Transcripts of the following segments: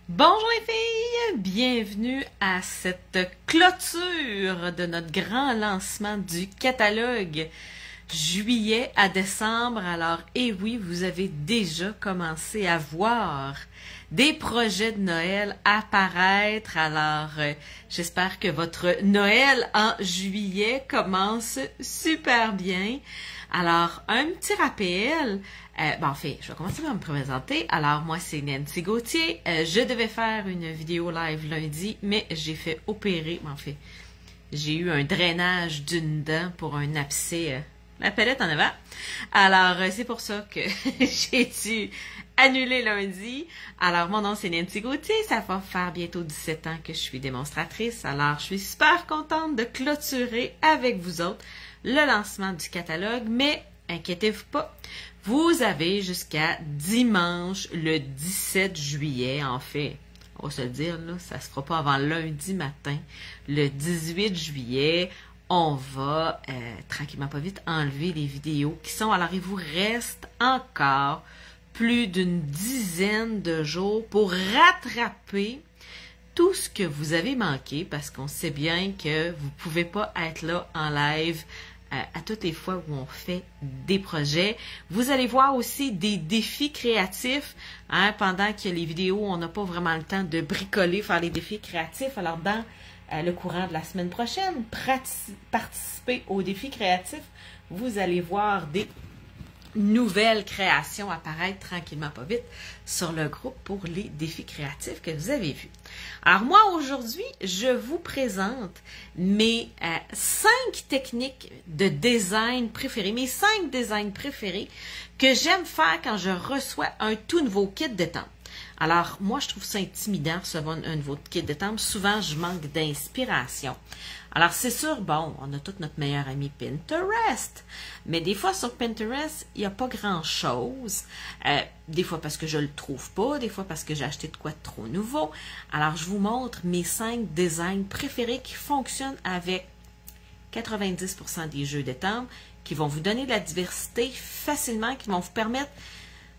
Bonjour les filles, bienvenue à cette clôture de notre grand lancement du catalogue juillet à décembre. Alors, et oui, vous avez déjà commencé à voir des projets de Noël apparaître. Alors, j'espère que votre Noël en juillet commence super bien. Alors, un petit rappel, en fait, je vais commencer par me présenter. Alors, moi, c'est Nancy Gauthier. Je devais faire une vidéo live lundi, mais j'ai fait opérer, j'ai eu un drainage d'une dent pour un abcès, la palette en avant. Alors, c'est pour ça que j'ai dû annuler lundi. Alors, mon nom, c'est Nancy Gauthier. Ça va faire bientôt 17 ans que je suis démonstratrice. Alors, je suis super contente de clôturer avec vous autres le lancement du catalogue, mais inquiétez-vous pas, vous avez jusqu'à dimanche le 17 juillet, en fait, on va se le dire, là, ça se fera pas avant lundi matin, le 18 juillet, on va tranquillement pas vite enlever les vidéos qui sont, alors il vous reste encore plus d'une dizaine de jours pour rattraper tout ce que vous avez manqué, parce qu'on sait bien que vous pouvez pas être là en live à toutes les fois où on fait des projets. Vous allez voir aussi des défis créatifs, hein, pendant que les vidéos, on n'a pas vraiment le temps de bricoler, faire les défis créatifs. Alors, dans le courant de la semaine prochaine, participer aux défis créatifs, vous allez voir des nouvelles créations apparaître tranquillement pas vite sur le groupe pour les défis créatifs que vous avez vus. Alors moi aujourd'hui, je vous présente mes 5 techniques de design préférées, mes 5 designs préférés que j'aime faire quand je reçois un tout nouveau kit de temple. Alors, moi, je trouve ça intimidant de recevoir un nouveau kit de temple. Souvent, je manque d'inspiration. Alors, c'est sûr, bon, on a tout notre meilleur ami Pinterest. Mais des fois, sur Pinterest, il n'y a pas grand-chose. Des fois parce que je le trouve pas, des fois parce que j'ai acheté de quoi de trop nouveau. Alors, je vous montre mes 5 designs préférés qui fonctionnent avec 90% des jeux de temple, qui vont vous donner de la diversité facilement, qui vont vous permettre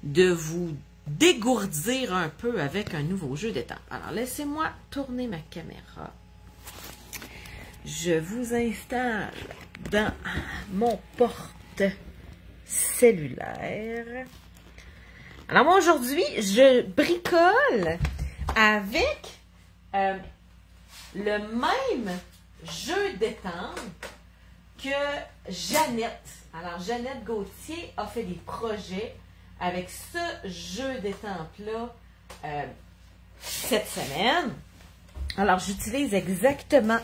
de vous dégourdir un peu avec un nouveau jeu de temple. Alors, laissez-moi tourner ma caméra. Je vous installe dans mon porte-cellulaire. Alors, moi, aujourd'hui, je bricole avec le même jeu d'étampe que Jeannette. Alors, Jeannette Gauthier a fait des projets avec ce jeu d'étampe-là cette semaine. Alors, j'utilise exactement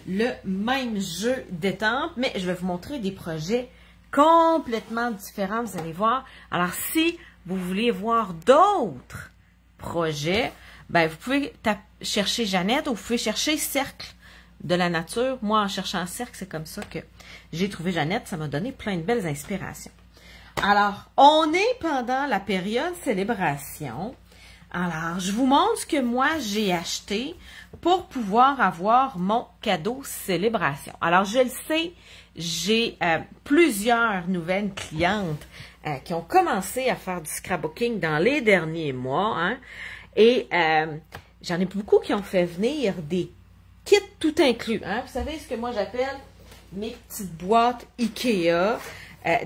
le même jeu d'étampe, mais je vais vous montrer des projets complètement différents, vous allez voir. Alors, si vous voulez voir d'autres projets, ben, vous pouvez chercher Jeannette ou vous pouvez chercher Cercle de la nature. Moi, en cherchant Cercle, c'est comme ça que j'ai trouvé Jeannette. Ça m'a donné plein de belles inspirations. Alors, on est pendant la période célébration. Alors, je vous montre ce que moi, j'ai acheté pour pouvoir avoir mon cadeau célébration. Alors, je le sais, j'ai plusieurs nouvelles clientes qui ont commencé à faire du scrapbooking dans les derniers mois. Hein, et j'en ai beaucoup qui ont fait venir des kits tout inclus. Hein, vous savez ce que moi, j'appelle mes petites boîtes IKEA,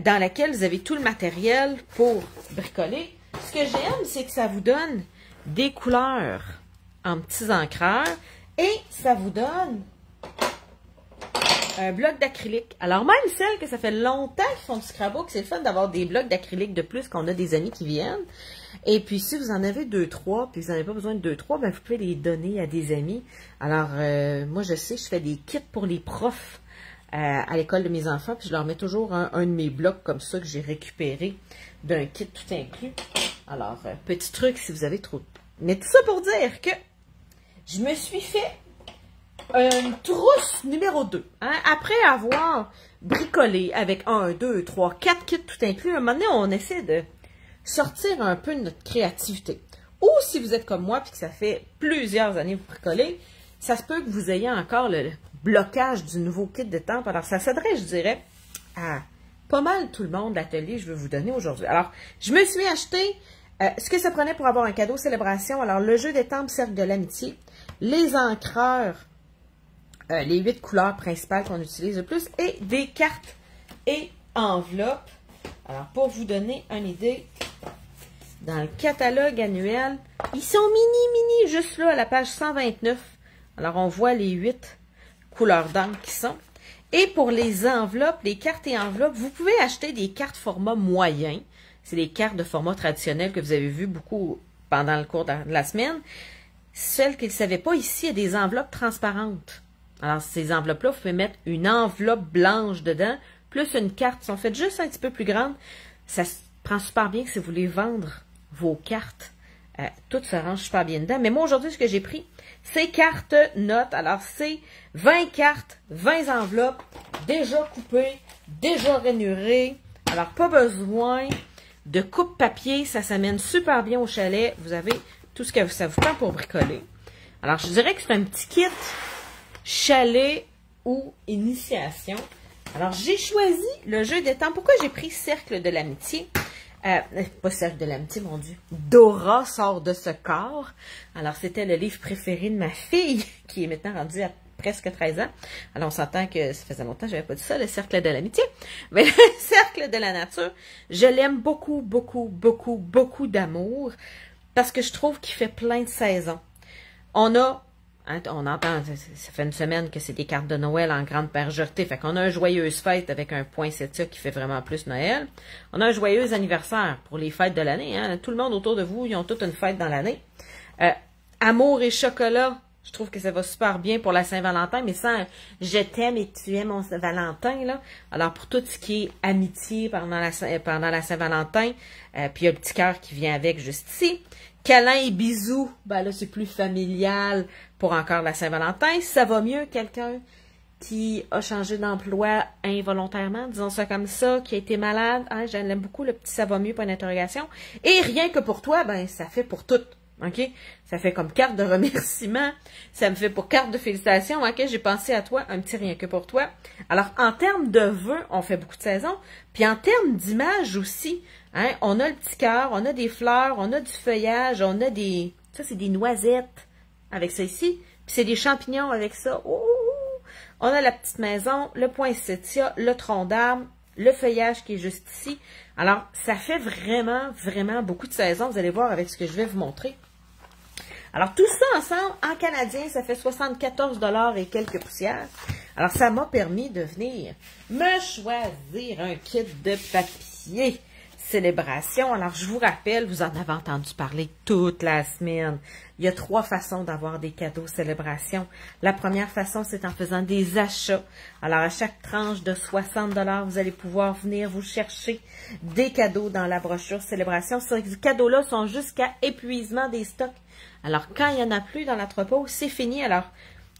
dans laquelle vous avez tout le matériel pour bricoler. Ce que j'aime, c'est que ça vous donne des couleurs en petits encreurs et ça vous donne un bloc d'acrylique. Alors, même celles que ça fait longtemps qu'ils font du scrapbook, c'est le fun d'avoir des blocs d'acrylique de plus qu'on a des amis qui viennent. Et puis, si vous en avez 2-3, puis vous n'en avez pas besoin de 2-3, ben, vous pouvez les donner à des amis. Alors, moi, je sais, je fais des kits pour les profs à l'école de mes enfants, puis je leur mets toujours un de mes blocs comme ça que j'ai récupéré d'un kit tout inclus. Alors, petit truc si vous avez trop de... Mais tout ça pour dire que je me suis fait une trousse numéro 2. Hein? Après avoir bricolé avec 1, 2, 3, 4 kits tout inclus, à un moment donné, on essaie de sortir un peu de notre créativité. Ou si vous êtes comme moi, puis que ça fait plusieurs années que vous bricolez, ça se peut que vous ayez encore le blocage du nouveau kit de temple. Alors, ça s'adresse, je dirais, à pas mal tout le monde, l'atelier que je vais vous donner aujourd'hui. Alors, je me suis acheté Ce que ça prenait pour avoir un cadeau célébration, alors le jeu d'étampes Cercle de l'amitié, les encreurs, les 8 couleurs principales qu'on utilise le plus, et des cartes et enveloppes. Alors, pour vous donner une idée, dans le catalogue annuel, ils sont mini, juste là, à la page 129. Alors, on voit les 8 couleurs d'encre qui sont. Et pour les enveloppes, les cartes et enveloppes, vous pouvez acheter des cartes format moyen. C'est les cartes de format traditionnel que vous avez vu beaucoup pendant le cours de la semaine. Celles qui ne le savaient pas, ici, il y a des enveloppes transparentes. Alors, ces enveloppes-là, vous pouvez mettre une enveloppe blanche dedans, plus une carte. Elles sont faites juste un petit peu plus grandes. Ça se prend super bien que si vous voulez vendre vos cartes. Tout se range super bien dedans. Mais moi, aujourd'hui, ce que j'ai pris, c'est cartes notes. Alors, c'est 20 cartes, 20 enveloppes, déjà coupées, déjà rainurées. Alors, pas besoin de coupe-papier. Ça s'amène super bien au chalet. Vous avez tout ce que ça vous prend pour bricoler. Alors, je dirais que c'est un petit kit chalet ou initiation. Alors, j'ai choisi le jeu d'étampes. Pourquoi j'ai pris Cercle de l'amitié? Pas Cercle de l'amitié, mon Dieu. Dora sort de ce corps. Alors, c'était le livre préféré de ma fille, qui est maintenant rendue à presque 13 ans. Alors, on s'entend que ça faisait longtemps que je n'avais pas dit ça, le Cercle de l'amitié. Mais le Cercle de la nature, je l'aime beaucoup, beaucoup, beaucoup, beaucoup d'amour, parce que je trouve qu'il fait plein de saisons. On a... on entend, ça fait une semaine que c'est des cartes de Noël en grande majorité. Fait qu'on a un joyeuse fête avec un poinsettia qui fait vraiment plus Noël. On a un joyeux anniversaire pour les fêtes de l'année. Hein. Tout le monde autour de vous, ils ont toute une fête dans l'année. Amour et chocolat, je trouve que ça va super bien pour la Saint-Valentin, mais sans je t'aime et tu aimes mon Valentin, là. Alors, pour tout ce qui est amitié pendant la Saint-Valentin, puis il y a le petit cœur qui vient avec juste ici. Câlin et bisous, ben là, c'est plus familial pour encore la Saint-Valentin. Ça va mieux, quelqu'un qui a changé d'emploi involontairement, disons ça comme ça, qui a été malade. Hein, j'aime beaucoup le petit ça va mieux, point d'interrogation. Et rien que pour toi, ben ça fait pour tout. OK? Ça fait comme carte de remerciement. Ça me fait pour carte de félicitations. OK? J'ai pensé à toi, un petit rien que pour toi. Alors, en termes de vœux, on fait beaucoup de saisons. Puis en termes d'image aussi, hein, on a le petit cœur, on a des fleurs, on a du feuillage, on a des... Ça, c'est des noisettes avec ça ici. Puis c'est des champignons avec ça. Ouh! On a la petite maison, le poinsettia, le tronc d'arbre, le feuillage qui est juste ici. Alors, ça fait vraiment, vraiment beaucoup de saisons. Vous allez voir avec ce que je vais vous montrer. Alors, tout ça ensemble, en canadien, ça fait 74 $ et quelques poussières. Alors, ça m'a permis de venir me choisir un kit de papier célébration. Alors, je vous rappelle, vous en avez entendu parler toute la semaine. Il y a 3 façons d'avoir des cadeaux célébration. La première façon, c'est en faisant des achats. Alors, à chaque tranche de 60 $, vous allez pouvoir venir vous chercher des cadeaux dans la brochure célébration. Ces cadeaux-là sont jusqu'à épuisement des stocks. Alors, quand il n'y en a plus dans l'entrepôt, c'est fini. Alors,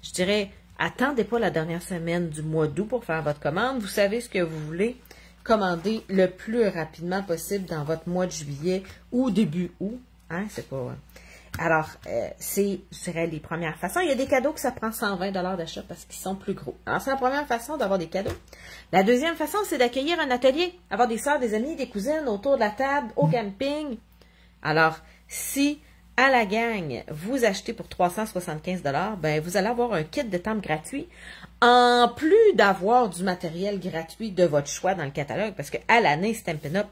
je dirais, attendez pas la dernière semaine du mois d'août pour faire votre commande. Vous savez ce que vous voulez commander le plus rapidement possible dans votre mois de juillet ou début août. Hein, c'est pas... Alors, c'est, je dirais, les premières façons. Il y a des cadeaux que ça prend 120 $ d'achat parce qu'ils sont plus gros. Alors, c'est la première façon d'avoir des cadeaux. La deuxième façon, c'est d'accueillir un atelier. Avoir des sœurs, des amis, des cousines autour de la table, au camping. Alors, si... à la gang, vous achetez pour 375 $, ben vous allez avoir un kit de d'étampes gratuit, en plus d'avoir du matériel gratuit de votre choix dans le catalogue, parce qu'à l'année, Stampin' Up!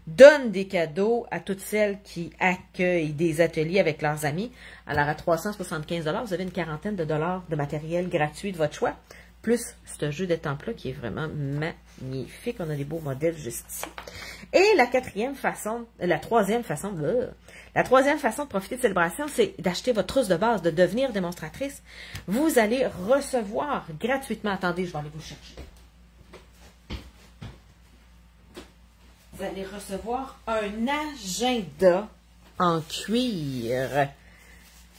Donne des cadeaux à toutes celles qui accueillent des ateliers avec leurs amis. Alors, à 375 $, vous avez une quarantaine de dollars de matériel gratuit de votre choix, plus ce jeu d'étampes-là qui est vraiment magnifique. On a des beaux modèles juste ici. Et la troisième façon de profiter de célébration, c'est d'acheter votre trousse de base, de devenir démonstratrice. Vous allez recevoir gratuitement, attendez, je vais aller vous chercher. Vous allez recevoir un agenda en cuir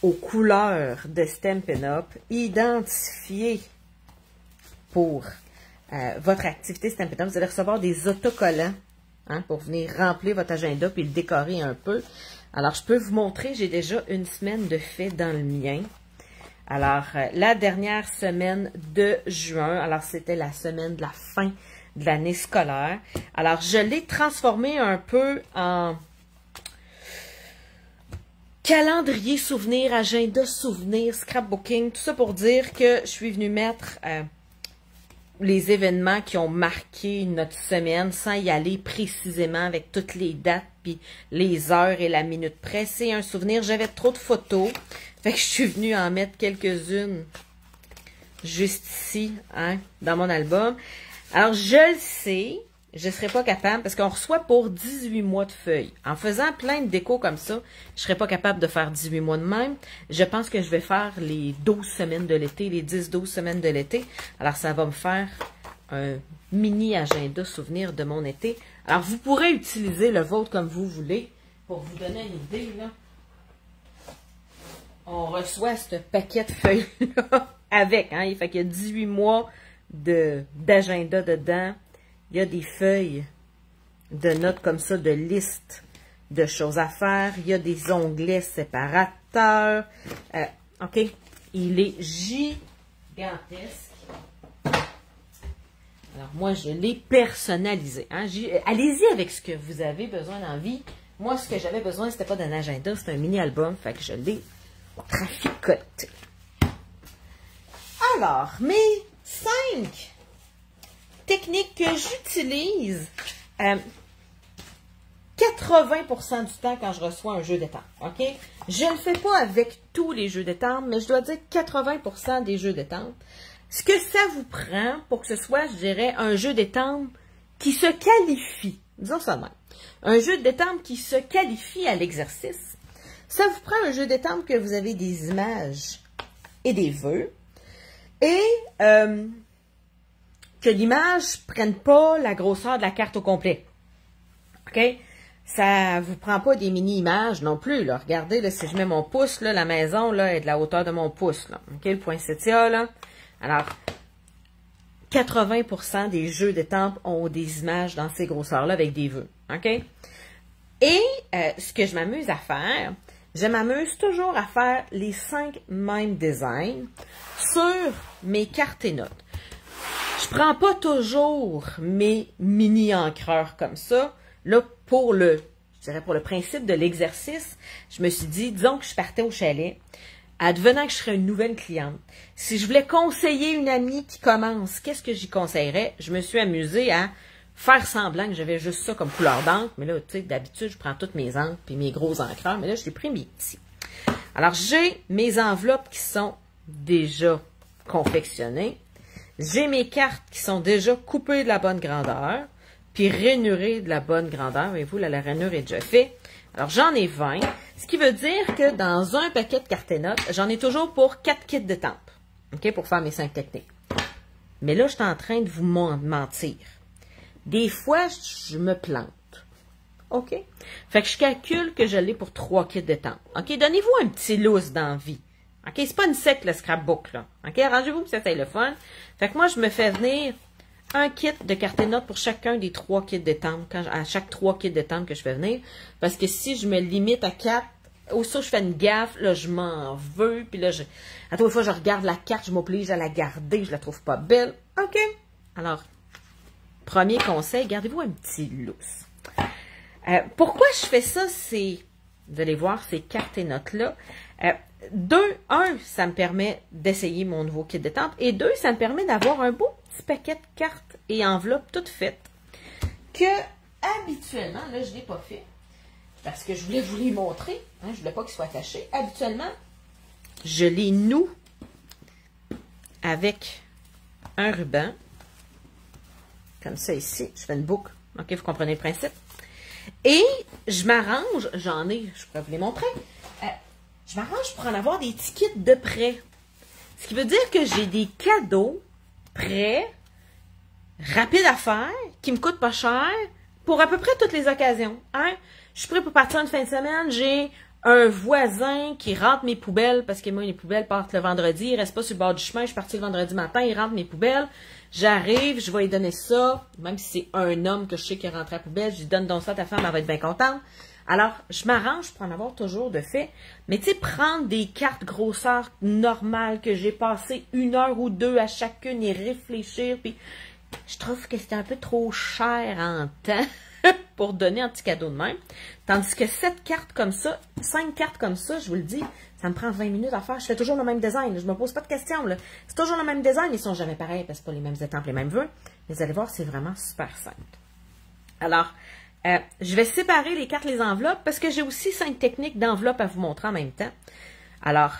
aux couleurs de Stampin' Up, identifié pour votre activité Stampin' Up. Vous allez recevoir des autocollants hein, pour venir remplir votre agenda puis le décorer un peu. Alors, je peux vous montrer, j'ai déjà une semaine de fait dans le mien. Alors, la dernière semaine de juin, alors c'était la semaine de la fin de l'année scolaire. Alors, je l'ai transformé un peu en... calendrier souvenir, agenda souvenir, scrapbooking, tout ça pour dire que je suis venue mettre les événements qui ont marqué notre semaine sans y aller précisément avec toutes les dates puis les heures et la minute près. C'est un souvenir. J'avais trop de photos, fait que je suis venue en mettre quelques-unes juste ici, hein, dans mon album. Alors, je le sais, je ne serais pas capable, parce qu'on reçoit pour 18 mois de feuilles. En faisant plein de déco comme ça, je ne serais pas capable de faire 18 mois de même. Je pense que je vais faire les 12 semaines de l'été, les 10-12 semaines de l'été. Alors, ça va me faire un mini agenda souvenir de mon été. Alors, vous pourrez utiliser le vôtre comme vous voulez. Pour vous donner une idée, là, on reçoit ce paquet de feuilles-là avec, hein. Il fait qu'il y a 18 mois d'agenda dedans. Il y a des feuilles de notes comme ça, de listes de choses à faire. Il y a des onglets séparateurs. OK? Il est gigantesque. Alors, moi, je l'ai personnalisé. Hein? Allez-y avec ce que vous avez besoin dans la vie. Moi, ce que j'avais besoin, c'était pas d'un agenda, c'était un mini-album. Fait que je l'ai traficoté. Alors, mes 5 techniques que j'utilise 80% du temps quand je reçois un jeu d'étampes. OK? Je ne le fais pas avec tous les jeux d'étampes, mais je dois dire 80% des jeux d'étampes. Ce que ça vous prend pour que ce soit, je dirais, un jeu d'étampes qui se qualifie. Disons ça de même. Un jeu d'étampes qui se qualifie à l'exercice. Ça vous prend un jeu d'étampes que vous avez des images et des vœux. Et que l'image ne prenne pas la grosseur de la carte au complet. OK? Ça ne vous prend pas des mini-images non plus. Là. Regardez, là, si je mets mon pouce, là, la maison là, est de la hauteur de mon pouce. Là. OK? Le poinsettia, là. Alors, 80% des jeux d'étampes ont des images dans ces grosseurs-là avec des vœux. OK? Et ce que je m'amuse à faire, je m'amuse toujours à faire les 5 mêmes designs sur mes cartes et notes. Je prends pas toujours mes mini-encreurs comme ça. Là, pour le principe de l'exercice, je me suis dit, disons que je partais au chalet, advenant que je serais une nouvelle cliente. Si je voulais conseiller une amie qui commence, qu'est-ce que j'y conseillerais? Je me suis amusée à faire semblant que j'avais juste ça comme couleur d'encre. Mais là, tu sais, d'habitude, je prends toutes mes encres puis mes gros encreurs. Mais là, je l'ai pris mes petits. Alors, j'ai mes enveloppes qui sont déjà confectionnées. J'ai mes cartes qui sont déjà coupées de la bonne grandeur, puis rainurées de la bonne grandeur. Voyez-vous, là, la rainure est déjà faite. Alors, j'en ai 20, ce qui veut dire que dans un paquet de cartes et notes, j'en ai toujours pour 4 kits d'étampes, OK, pour faire mes 5 techniques. Mais là, je suis en train de vous mentir. Des fois, je me plante. OK? Fait que je calcule que je l'ai pour 3 kits d'étampes. OK? Donnez-vous un petit lousse dans la vie. OK? C'est pas une sec, le scrapbook, là. OK? Arrangez-vous que ça soit le fun. Fait que moi, je me fais venir un kit de cartes et notes pour chacun des 3 kits d'étampes, à chaque 3 kits d'étampes que je fais venir. Parce que si je me limite à 4, aussitôt je fais une gaffe, là, je m'en veux. Puis là, à toute fois, je regarde la carte, je m'oblige à la garder, je la trouve pas belle. OK? Alors, premier conseil, gardez-vous un petit lousse. Pourquoi je fais ça, c'est, vous allez voir, ces cartes et notes-là. Un, ça me permet d'essayer mon nouveau kit d'étampes. Et 2, ça me permet d'avoir un beau petit paquet de cartes et enveloppes toutes faites. Que, habituellement, là, je ne l'ai pas fait. Parce que je voulais vous les montrer. Hein, je ne voulais pas qu'ils soient attachés. Habituellement, je les noue avec un ruban. Comme ça ici. Je fais une boucle. OK, vous comprenez le principe. Et je m'arrange, je pourrais vous les montrer. Je m'arrange pour en avoir des tickets de prêt. Ce qui veut dire que j'ai des cadeaux prêts, rapides à faire, qui me coûtent pas cher, pour à peu près toutes les occasions. Hein? Je suis prêt pour partir une fin de semaine, j'ai un voisin qui rentre mes poubelles, parce que moi, les poubelles partent le vendredi, il reste pas sur le bord du chemin, je suis partie le vendredi matin, il rentre mes poubelles, j'arrive, je vais lui donner ça, même si c'est un homme que je sais qui est rentré à la poubelle, je lui donne donc ça à ta femme, elle va être bien contente. Alors, je m'arrange pour en avoir toujours de fait, mais tu sais, prendre des cartes grosseur normales que j'ai passé 1 heure ou 2 à chacune et réfléchir, puis je trouve que c'est un peu trop cher en temps pour donner un petit cadeau de même. Tandis que 7 cartes comme ça, 5 cartes comme ça, je vous le dis, ça me prend 20 minutes à faire. Je fais toujours le même design. Je me pose pas de questions. C'est toujours le même design. Ils sont jamais pareils parce que c'est pas les mêmes étampes, les mêmes vœux. Mais vous allez voir, c'est vraiment super simple. Alors, je vais séparer les cartes, les enveloppes, parce que j'ai aussi 5 techniques d'enveloppe à vous montrer en même temps. Alors,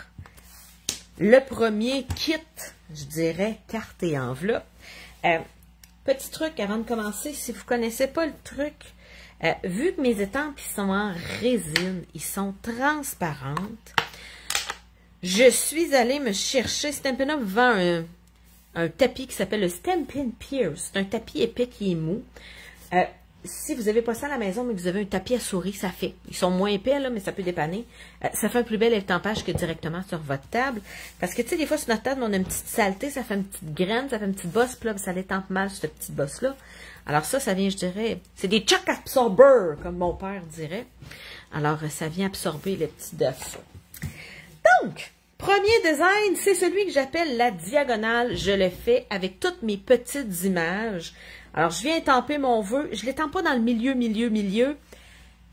le premier kit, je dirais, carte et enveloppe. Petit truc avant de commencer, si vous ne connaissez pas le truc, vu que mes étampes ils sont en résine, ils sont transparentes, je suis allée me chercher, Stampin' Up vend un tapis qui s'appelle le Stampin' Pierce. C'est un tapis épais qui est mou. Si vous n'avez pas ça à la maison, mais que vous avez un tapis à souris, ça fait. Ils sont moins épais, là, mais ça peut dépanner. Ça fait un plus bel étampage que directement sur votre table. Parce que, tu sais, des fois, sur notre table, on a une petite saleté, ça fait une petite graine, ça fait une petite bosse, puis là, ça détampe mal, cette petite bosse-là. Alors ça vient, je dirais, c'est des choc absorbers, comme mon père dirait. Alors, ça vient absorber les petits défauts. Donc, premier design, c'est celui que j'appelle la diagonale. Je le fais avec toutes mes petites images. Alors, je viens étamper mon vœu. Je ne l'étampe pas dans le milieu.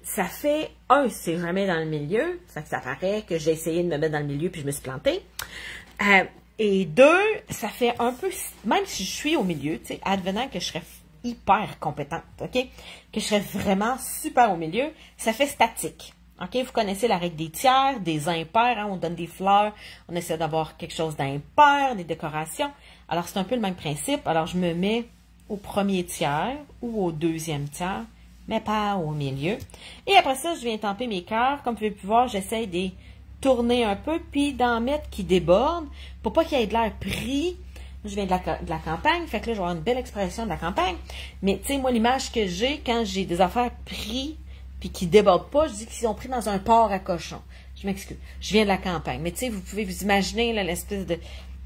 Ça fait, c'est jamais dans le milieu. Ça paraît que j'ai essayé de me mettre dans le milieu puis je me suis plantée. Et 2, ça fait un peu, même si je suis au milieu, tu sais, advenant que je serais hyper compétente, OK? Que je serais vraiment super au milieu, ça fait statique. OK? Vous connaissez la règle des tiers, des impairs, hein? On donne des fleurs, on essaie d'avoir quelque chose d'impair, des décorations. Alors, c'est un peu le même principe. Alors, je me mets au premier tiers ou au deuxième tiers, mais pas au milieu. Et après ça, je viens étamper mes cœurs. Comme vous pouvez voir, j'essaie de les tourner un peu, puis d'en mettre qui débordent, pour pas qu'il y ait de l'air pris. Je viens de la campagne, fait que là, je vais avoir une belle expression de la campagne. Mais, tu sais, moi, l'image que j'ai, quand j'ai des affaires pris, puis qui débordent pas, je dis qu'ils sont pris dans un porc à cochon. Je m'excuse. Je viens de la campagne. Mais, tu sais, vous pouvez vous imaginer, là, l'espèce de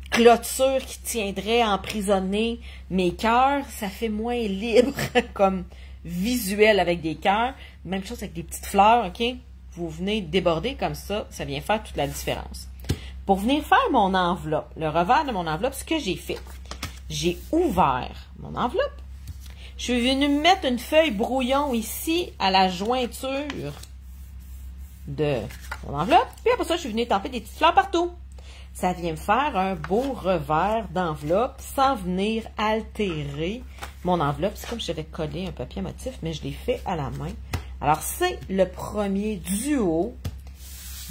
clôture qui tiendrait à emprisonner mes cœurs, ça fait moins libre comme visuel avec des cœurs. Même chose avec des petites fleurs, OK? Vous venez déborder comme ça, ça vient faire toute la différence. Pour venir faire mon enveloppe, le revers de mon enveloppe, ce que j'ai fait, j'ai ouvert mon enveloppe. Je suis venue mettre une feuille brouillon ici à la jointure de mon enveloppe. Puis après ça, je suis venue étamper des petites fleurs partout. Ça vient me faire un beau revers d'enveloppe sans venir altérer mon enveloppe. C'est comme si j'avais collé un papier motif, mais je l'ai fait à la main. Alors, c'est le premier duo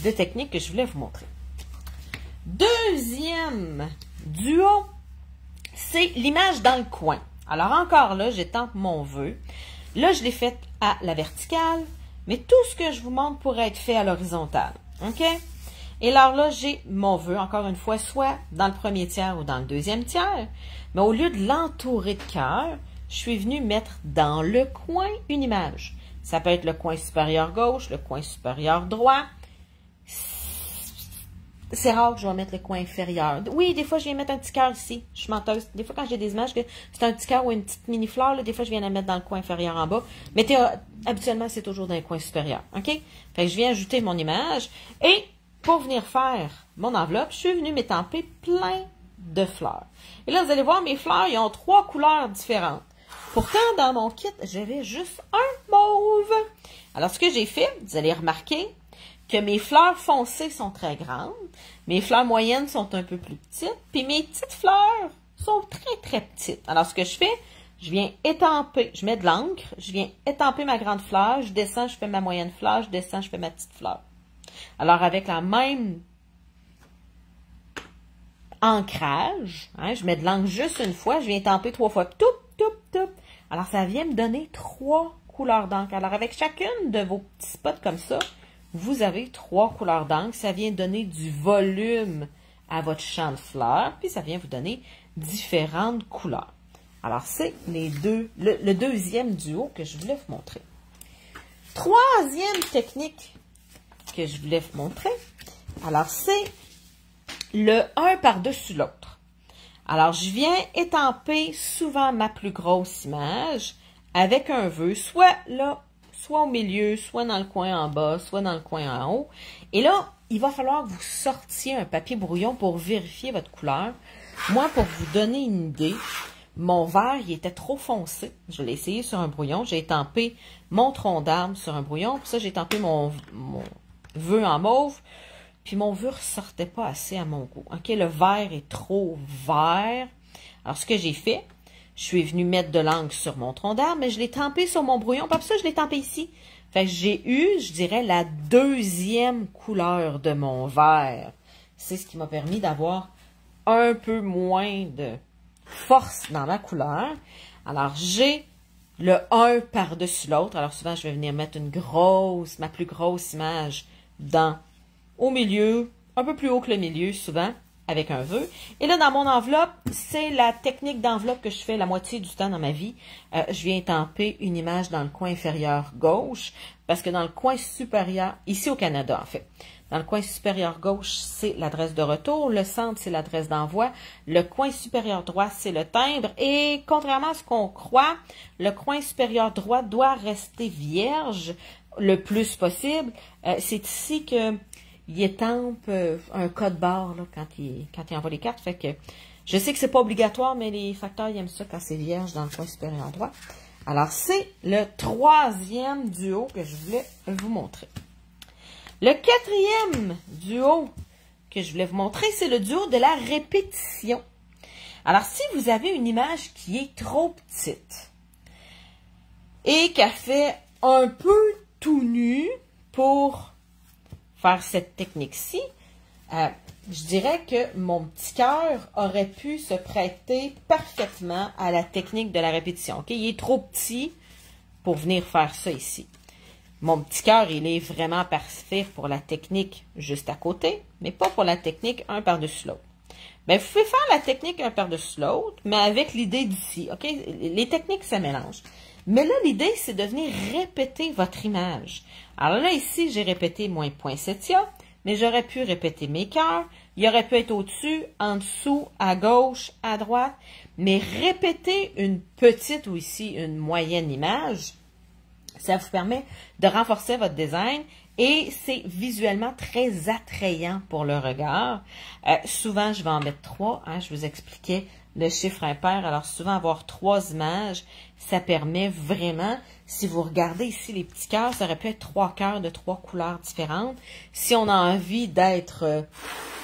de techniques que je voulais vous montrer. Deuxième duo, c'est l'image dans le coin. Alors, encore là, j'étampe mon vœu. Là, je l'ai fait à la verticale, mais tout ce que je vous montre pourrait être fait à l'horizontale. OK? Et alors là, j'ai mon vœu, encore une fois, soit dans le premier tiers ou dans le deuxième tiers. Mais au lieu de l'entourer de cœur, je suis venue mettre dans le coin une image. Ça peut être le coin supérieur gauche, le coin supérieur droit. C'est rare que je vais mettre le coin inférieur. Oui, des fois, je viens mettre un petit cœur ici. Je suis menteuse. Des fois, quand j'ai des images que c'est un petit cœur ou une petite mini-fleur, là, des fois, je viens la mettre dans le coin inférieur en bas. Mais habituellement, c'est toujours dans le coin supérieur. OK? Fait que je viens ajouter mon image. Et pour venir faire mon enveloppe, je suis venue m'étamper plein de fleurs. Et là, vous allez voir, mes fleurs, ils ont 3 couleurs différentes. Pourtant, dans mon kit, j'avais juste un mauve. Alors, ce que j'ai fait, vous allez remarquer que mes fleurs foncées sont très grandes, mes fleurs moyennes sont un peu plus petites, puis mes petites fleurs sont très, très petites. Alors, ce que je fais, je viens étamper, je mets de l'encre, je viens étamper ma grande fleur, je descends, je fais ma moyenne fleur, je descends, je fais ma petite fleur. Alors, avec la même ancrage, hein, je mets de l'encre juste une fois, je viens étamper 3 fois, toup, toup, toup. Alors, ça vient me donner 3 couleurs d'encre. Alors, avec chacune de vos petits spots comme ça, vous avez 3 couleurs d'encre. Ça vient donner du volume à votre champ de fleurs, puis ça vient vous donner différentes couleurs. Alors, c'est le deuxième duo que je voulais vous montrer. Troisième technique que je voulais vous montrer, alors c'est le un par-dessus l'autre. Alors, je viens étamper souvent ma plus grosse image avec un vœu, soit là, soit au milieu, soit dans le coin en bas, soit dans le coin en haut. Et là, il va falloir que vous sortiez un papier brouillon pour vérifier votre couleur. Moi, pour vous donner une idée, mon verre, il était trop foncé. Je l'ai essayé sur un brouillon. J'ai étampé mon tronc d'arbre sur un brouillon. Puis ça, j'ai étampé mon vœu en mauve. Puis mon vœu ressortait pas assez à mon goût. OK, le vert est trop vert. Alors, ce que j'ai fait, je suis venue mettre de l'encre sur mon tronc d'arbre, mais je l'ai tempé sur mon brouillon. Puis ça, je l'ai tempé ici. Fait que j'ai eu, je dirais, la deuxième couleur de mon vert. C'est ce qui m'a permis d'avoir un peu moins de force dans la couleur. Alors, j'ai le un par-dessus l'autre. Alors, souvent, je vais venir mettre ma plus grosse image au milieu, un peu plus haut que le milieu, souvent, avec un vœu. Et là, dans mon enveloppe, c'est la technique d'enveloppe que je fais la moitié du temps dans ma vie. Je viens tamper une image dans le coin inférieur gauche, parce que dans le coin supérieur, ici au Canada, en fait, dans le coin supérieur gauche, c'est l'adresse de retour. Le centre, c'est l'adresse d'envoi. Le coin supérieur droit, c'est le timbre. Et contrairement à ce qu'on croit, le coin supérieur droit doit rester vierge le plus possible. C'est ici que il étampe un code barre là, quand il envoie les cartes. Fait que je sais que c'est pas obligatoire, mais les facteurs ils aiment ça quand c'est vierge dans le coin supérieur droit. Alors, c'est le troisième duo que je voulais vous montrer. Le quatrième duo que je voulais vous montrer, c'est le duo de la répétition. Alors, si vous avez une image qui est trop petite et qui a fait un peu tout nu pour faire cette technique-ci, je dirais que mon petit cœur aurait pu se prêter parfaitement à la technique de la répétition. Okay? Il est trop petit pour venir faire ça ici. Mon petit cœur, il est vraiment parfait pour la technique juste à côté, mais pas pour la technique un par-dessus l'autre. Bien, vous pouvez faire la technique un par-dessus l'autre, mais avec l'idée d'ici. OK? Les techniques se mélangent. Mais là, l'idée, c'est de venir répéter votre image. Alors là, ici, j'ai répété mon poinsettia, mais j'aurais pu répéter mes cœurs. Il aurait pu être au-dessus, en dessous, à gauche, à droite. Mais répéter une petite ou ici une moyenne image, ça vous permet de renforcer votre design et c'est visuellement très attrayant pour le regard. Souvent, je vais en mettre 3. Hein, je vous expliquais le chiffre impair. Alors, souvent, avoir 3 images, ça permet vraiment, si vous regardez ici les petits cœurs, ça aurait pu être 3 cœurs de 3 couleurs différentes. Si on a envie d'être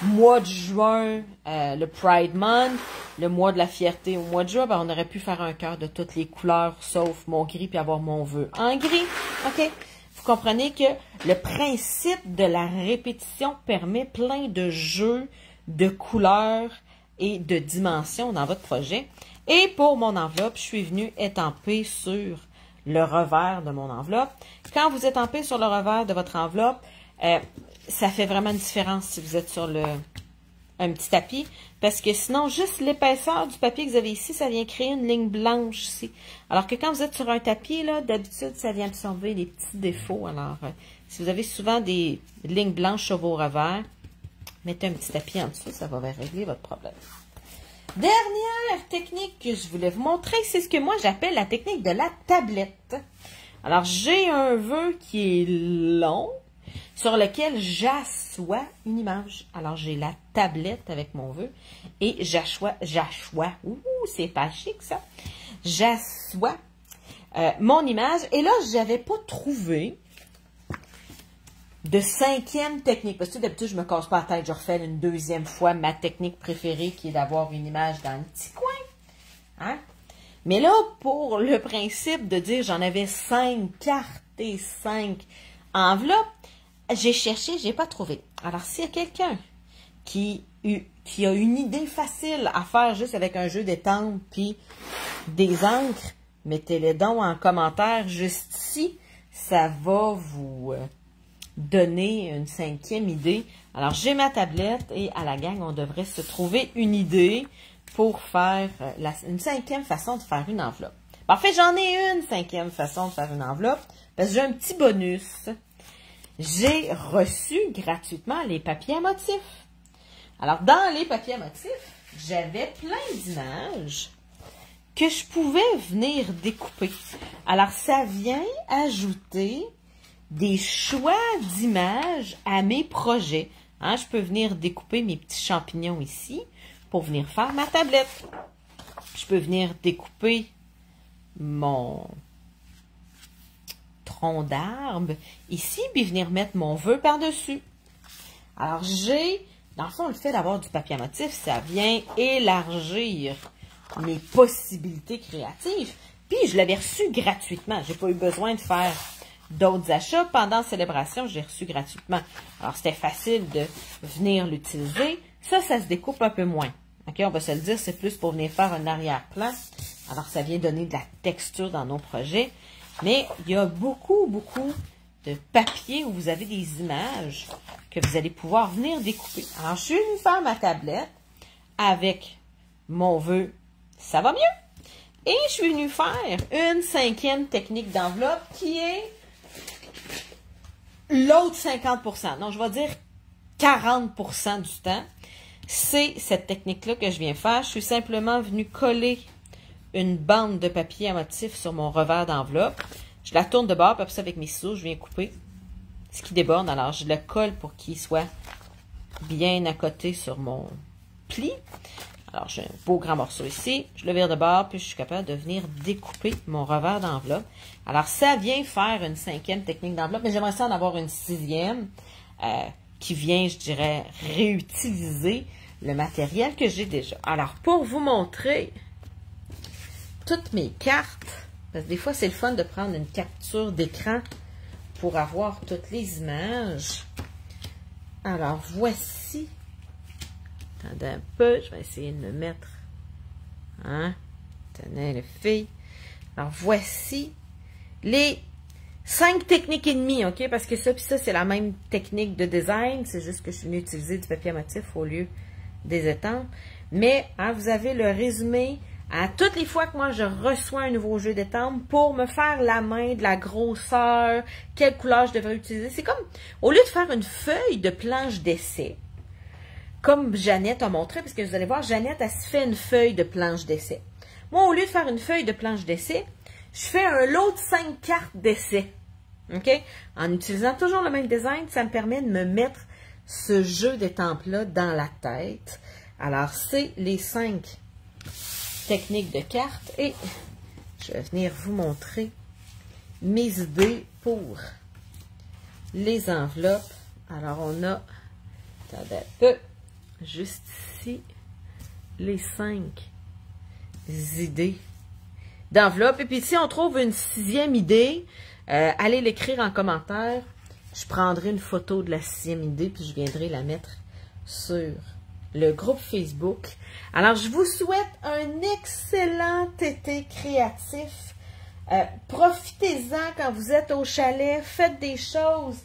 mois de juin, le Pride Month, le mois de la fierté au mois de juin, ben, on aurait pu faire un cœur de toutes les couleurs, sauf mon gris, puis avoir mon vœu en gris. OK? Vous comprenez que le principe de la répétition permet plein de jeux de couleurs et de dimensions dans votre projet. Et pour mon enveloppe, je suis venue étamper sur le revers de mon enveloppe. Quand vous étampez sur le revers de votre enveloppe, ça fait vraiment une différence si vous êtes sur un petit tapis, parce que sinon, juste l'épaisseur du papier que vous avez ici, ça vient créer une ligne blanche ici. Alors que quand vous êtes sur un tapis, là, d'habitude, ça vient absorber les petits défauts. Alors, si vous avez souvent des lignes blanches sur vos revers, mettez un petit tapis en dessous, ça va régler votre problème. Dernière technique que je voulais vous montrer, c'est ce que moi j'appelle la technique de la tablette. Alors, j'ai un vœu qui est long, sur lequel j'assois une image. Alors, j'ai la tablette avec mon vœu et j'assois, ouh, c'est pas chic ça, j'assois mon image. Et là, je n'avais pas trouvé de 5e technique, parce que d'habitude, je ne me casse pas la tête, je refais une 2e fois ma technique préférée qui est d'avoir une image dans le petit coin. Hein? Mais là, pour le principe de dire j'en avais 5 cartes et 5 enveloppes, j'ai cherché, je n'ai pas trouvé. Alors, s'il y a quelqu'un qui a une idée facile à faire juste avec un jeu d'étampe puis des encres, mettez-les donc en commentaire juste ici. Ça va vous donner une 5e idée. Alors, j'ai ma tablette et à la gang, on devrait se trouver une idée pour faire une 5e façon de faire une enveloppe. En fait, j'en ai une 5e façon de faire une enveloppe parce que j'ai un petit bonus. J'ai reçu gratuitement les papiers à motifs. Alors, dans les papiers à motifs, j'avais plein d'images que je pouvais venir découper. Alors, ça vient ajouter des choix d'images à mes projets. Hein, je peux venir découper mes petits champignons ici pour venir faire ma tablette. Je peux venir découper mon tronc d'arbre ici, puis venir mettre mon vœu par-dessus. Alors, dans le fond, le fait d'avoir du papier à motif, ça vient élargir mes possibilités créatives. Puis, je l'avais reçu gratuitement. J'ai pas eu besoin de faire d'autres achats. Pendant la célébration, j'ai reçu gratuitement. Alors, c'était facile de venir l'utiliser. Ça se découpe un peu moins. OK, on va se le dire, c'est plus pour venir faire un arrière-plan. Alors, ça vient donner de la texture dans nos projets. Mais il y a beaucoup de papier où vous avez des images que vous allez pouvoir venir découper. Alors, je suis venue faire ma tablette avec mon vœu « Ça va mieux ». Et je suis venue faire une 5e technique d'enveloppe qui est l'autre 50%. Donc, je vais dire 40% du temps. C'est cette technique-là que je viens faire. Je suis simplement venue coller une bande de papier à motif sur mon revers d'enveloppe. Je la tourne de bord, puis après ça, avec mes ciseaux, je viens couper ce qui déborde. Alors, je le colle pour qu'il soit bien à côté sur mon pli. Alors, j'ai un beau grand morceau ici. Je le vire de bord, puis je suis capable de venir découper mon revers d'enveloppe. Alors, ça vient faire une 5e technique d'enveloppe, mais j'aimerais ça en avoir une 6e qui vient, je dirais, réutiliser le matériel que j'ai déjà. Alors, pour vous montrer toutes mes cartes, parce que des fois, c'est le fun de prendre une capture d'écran pour avoir toutes les images. Alors, voici. Attendez un peu, je vais essayer de me mettre. Hein? Tenez, les filles. Alors, voici les 5 techniques et demie, OK? Parce que ça, puis ça, c'est la même technique de design. C'est juste que je suis venue utiliser du papier à motif au lieu des étampes. Mais, hein, vous avez le résumé à toutes les fois que moi, je reçois un nouveau jeu d'étampes pour me faire la main de la grosseur, quelle couleur je devrais utiliser. C'est comme, au lieu de faire une feuille de planche d'essai, comme Jeannette a montré, parce que vous allez voir, Jeannette, elle se fait une feuille de planche d'essai. Moi, au lieu de faire une feuille de planche d'essai, je fais un lot de 5 cartes d'essai. OK? En utilisant toujours le même design, ça me permet de me mettre ce jeu d'étampes-là dans la tête. Alors, c'est les 5 techniques de cartes et je vais venir vous montrer mes idées pour les enveloppes. Alors, on a, attendez un peu, juste ici, les 5 idées d'enveloppe. Et puis, si on trouve une 6e idée, allez l'écrire en commentaire. Je prendrai une photo de la 6e idée, puis je viendrai la mettre sur le groupe Facebook. Alors, je vous souhaite un excellent été créatif. Profitez-en quand vous êtes au chalet. Faites des choses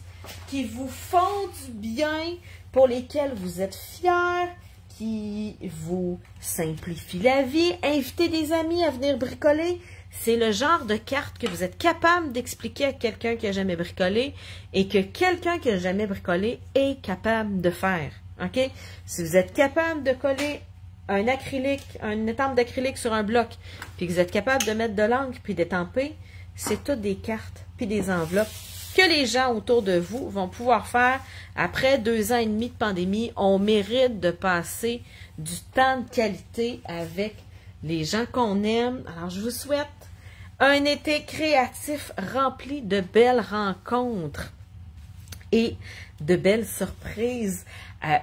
qui vous font du bien, pour lesquelles vous êtes fiers, qui vous simplifient la vie. Invitez des amis à venir bricoler. C'est le genre de carte que vous êtes capable d'expliquer à quelqu'un qui n'a jamais bricolé et que quelqu'un qui n'a jamais bricolé est capable de faire. OK? Si vous êtes capable de coller un acrylique, une étampe d'acrylique sur un bloc, puis que vous êtes capable de mettre de l'encre puis d'étamper, c'est toutes des cartes puis des enveloppes que les gens autour de vous vont pouvoir faire. Après 2 ans et demi de pandémie, on mérite de passer du temps de qualité avec les gens qu'on aime. Alors, je vous souhaite un été créatif rempli de belles rencontres et de belles surprises.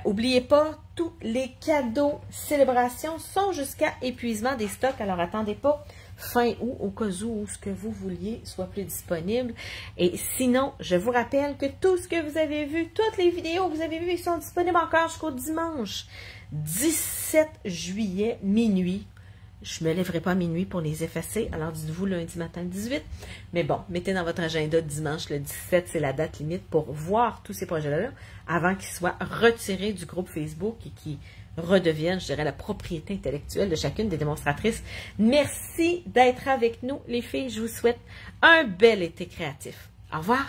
N'oubliez pas, tous les cadeaux célébrations sont jusqu'à épuisement des stocks. Alors, attendez pas fin août, au cas où ce que vous vouliez soit plus disponible. Et sinon, je vous rappelle que tout ce que vous avez vu, toutes les vidéos que vous avez vues, ils sont disponibles encore jusqu'au dimanche 17 juillet, minuit. Je ne me lèverai pas à minuit pour les effacer, alors dites-vous lundi matin 18. Mais bon, mettez dans votre agenda dimanche le 17, c'est la date limite pour voir tous ces projets-là avant qu'ils soient retirés du groupe Facebook et qu'ils redeviennent, je dirais, la propriété intellectuelle de chacune des démonstratrices. Merci d'être avec nous, les filles. Je vous souhaite un bel été créatif. Au revoir!